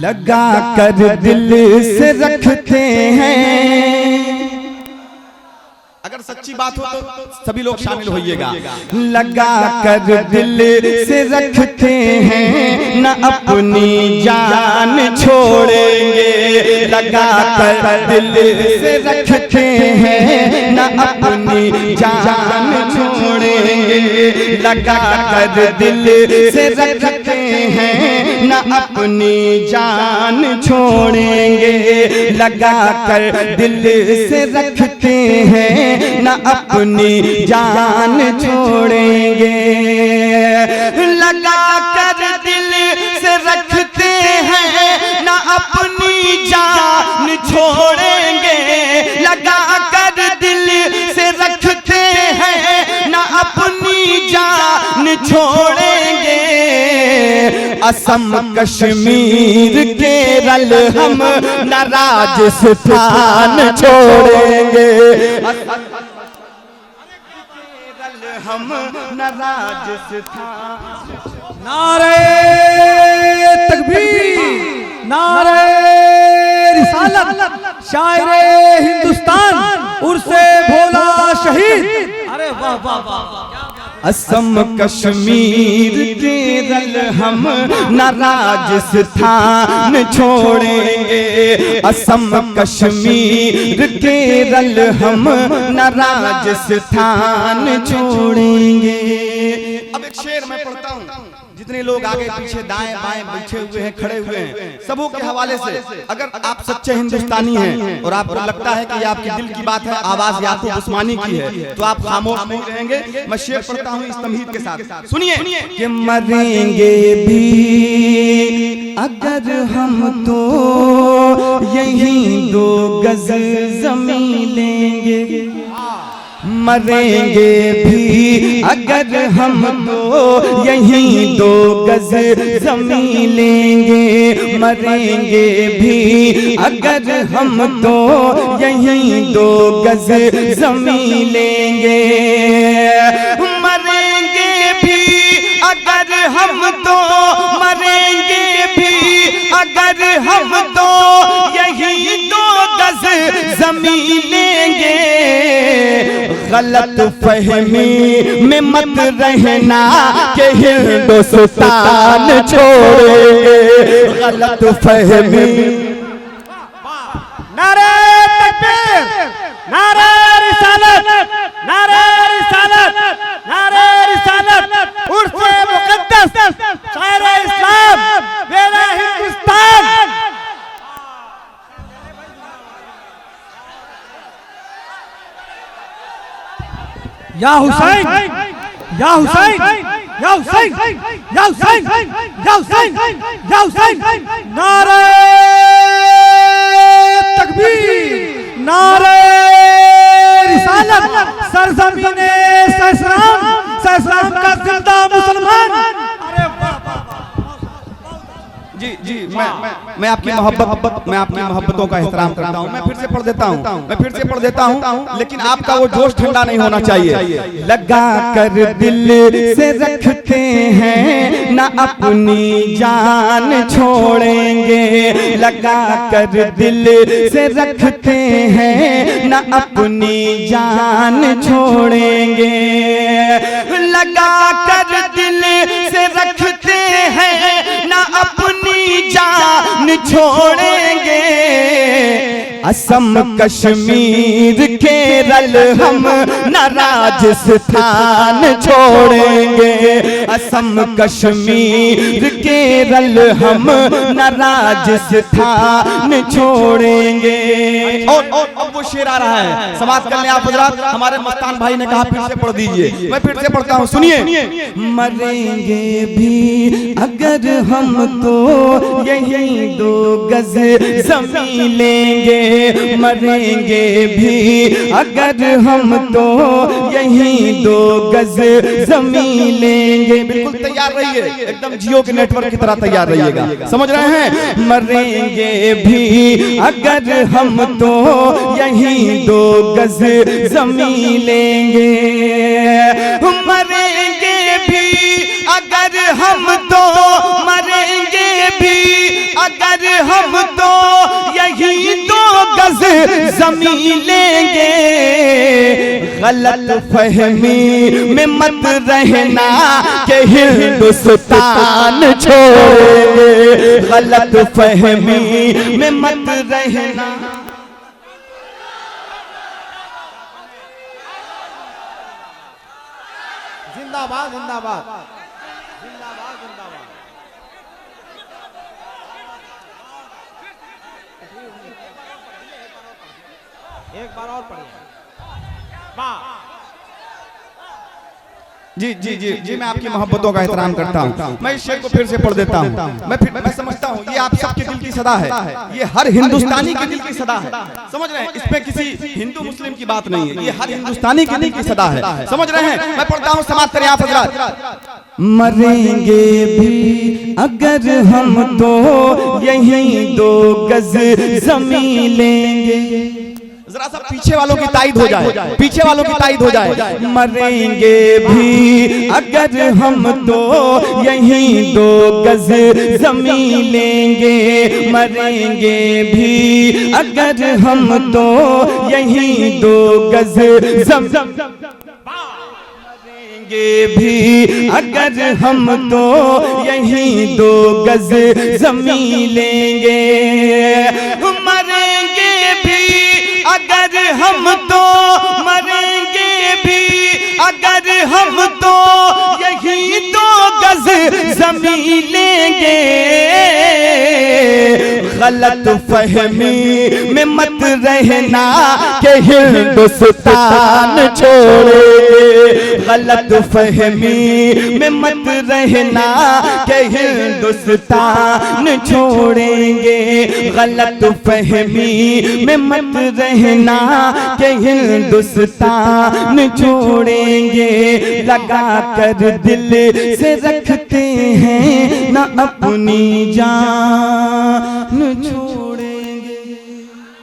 लगा कर दिल से रखते हैं। अगर सच्ची बात हो तो सभी लोग शामिल होइएगा। लगा कर दिल से रखते हैं, न अपनी जान छोड़ेंगे। लगा कर दिल से रखते हैं, न अपनी जान छोड़ेंगे। लगा कर दिल से रखते हैं, न अपनी जान छोड़ेंगे। लगा कर दिल से रखते हैं, न अपनी जान छोड़ेंगे। लगा कर दिल से रखते हैं, न अपनी जान छोड़ेंगे। लगा कर दिल से रखते हैं, न अपनी जान छोड़ेंगे। असम कश्मीर केरल हम न राजस्थान छोड़ेंगे। हम न राजस्थान। नारे तकबीर, नारे रिसालत, शायरे हिंदुस्तान उर्से भोला शहीद। अरे वाह वाह वाह। असम कश्मीर केरल हम न राजस्थान छोड़ेंगे। असम कश्मीर केरल हम न राजस्थान छोड़ेंगे। अब एक शेर मैं पढ़ता हूँ, जितने लोग आगे पीछे दाएं बाएं बैठे हुए हैं, खड़े हुए हैं, सबों के हवाले से अगर आप सच्चे हिंदुस्तानी हैं और आपको लगता है कि ये आपके दिल की बात है, आवाज याकूब उस्मानी की है, तो आप खामोश नहीं रहेंगे। मैं शेर पढ़ता हूँ इस तमहीद के साथ, सुनिए। कि मरेंगे भी अगर हम तो यहीं 2 गज जमीन लेंगे। मरेंगे भी अगर हम तो यहीं 2 गज जमीन लेंगे। मरेंगे भी अगर हम तो यहीं 2 गज जमीन लेंगे। मरेंगे भी अगर हम तो, मरेंगे भी अगर हम तो यहीं 2 गज जमीन लेंगे। गलत फहमी में मत रहना कि हिंदुस्तान छोड़ेंगे। गलत फहमी। नारे तकबीर, नारे रिसालत, नारे रिसालत, नारे रिसालत उर्से मुक़द्दस, शायरे इस्लाम, मेरा हिंदुस्तान। या हुसैन, या हुसैन, या हुसैन, या हुसैन, या हुसैन, या हुसैन। नारे तकबीर, नारे रिसालत, सरज़मीने सहस्राम, सहस्राम का जिंदा मुसलमान। अरे जी जी, मैं आपकी मोहब्बत, मैं आपकी मोहब्बतों का एहतराम करता हूँ। मैं फिर से पढ़ देता हूँ, मैं फिर से पढ़ देता हूँ, लेकिन आपका वो जोश ठंडा नहीं होना चाहिए। लगा कर दिल से रखते हैं, न अपनी जान छोड़ेंगे। लगा कर दिल से रखते हैं, न अपनी जान छोड़ेंगे। लगा कर दिल से रखते हैं, न अपनी जान छोड़ेंगे। असम कश्मीर केरल हम न राजस्थान छोड़ेंगे। असम कश्मीर केरल हम न राजस्थान छोड़ेंगे। और अब वो शेर आ रहा है, समाप्त कर लें आप हजरात। हमारे मस्तान भाई ने कहा फिर से पढ़ दीजिए, मैं फिर से पढ़ता हूँ, सुनिए। मरेंगे भी अगर हम तो यहीं 2 गज जमीन लेंगे। मरेंगे भी अगर हम तो यहीं 2 गज जमीन लेंगे। बिल्कुल तैयार रहिए, एकदम जियो के नेटवर्क की तरह तैयार रहिएगा, समझ रहे हैं। मरेंगे भी अगर हम तो यहीं 2 गज जमीन लेंगे। मरेंगे भी अगर हम तो, मरेंगे भी अगर अगर हम तो यही 2 गज जमीन लेंगे, गलत फहमी में मत रहना कि हिंदुस्तान छोड़ेंगे, गलत फहमी में मत रहना। जिंदाबाद जिंदाबाद जिंदाबाद जिंदाबाद। एक बार और पढ़िए। वाह जी जी जी जी, मैं आपकी मोहब्बतों का एहतराम करता हूँ। मैं इस शेर को फिर से पढ़ देता हूँ। मैं समझता हूँ ये आप सबके दिल की सदा है, ये हर हिंदुस्तानी के दिल की सदा है। समझ रहे हैं, इसमें किसी हिंदू मुस्लिम की बात नहीं है, ये हर हिंदुस्तानी के दिल की सदा है। समझ रहे हैं, मैं पढ़ता हूँ, समाप्त करें आप हजरात। मरेंगे भी अगर हम तो यही 2 गज जमीन लेंगे। जरा सा पीछे वालों की ताईद हो जाए, पीछे वालों की ताईद हो जाए। मरेंगे भी अगर हम तो यही 2 गज जमीन लेंगे, मरेंगे भी अगर हम तो यही 2 गज जमीन, मरेंगे भी अगर हम तो यही 2 गज जमीन लेंगे, मरेंगे भी अगर हम तो, मरेंगे भी अगर हम तो यही 2 गज जमीन लेंगे, गलत फहमी में मत रहना कि हिंदुस्तान छोड़ेंगे, गलत फहमी में मत रहना कि हिंदुस्तान छोड़ेंगे, गलत फहमी में मत रहना कि हिंदुस्तान छोड़ेंगे। लगा कर दिल से रखते हैं ना अपनी जान छोड़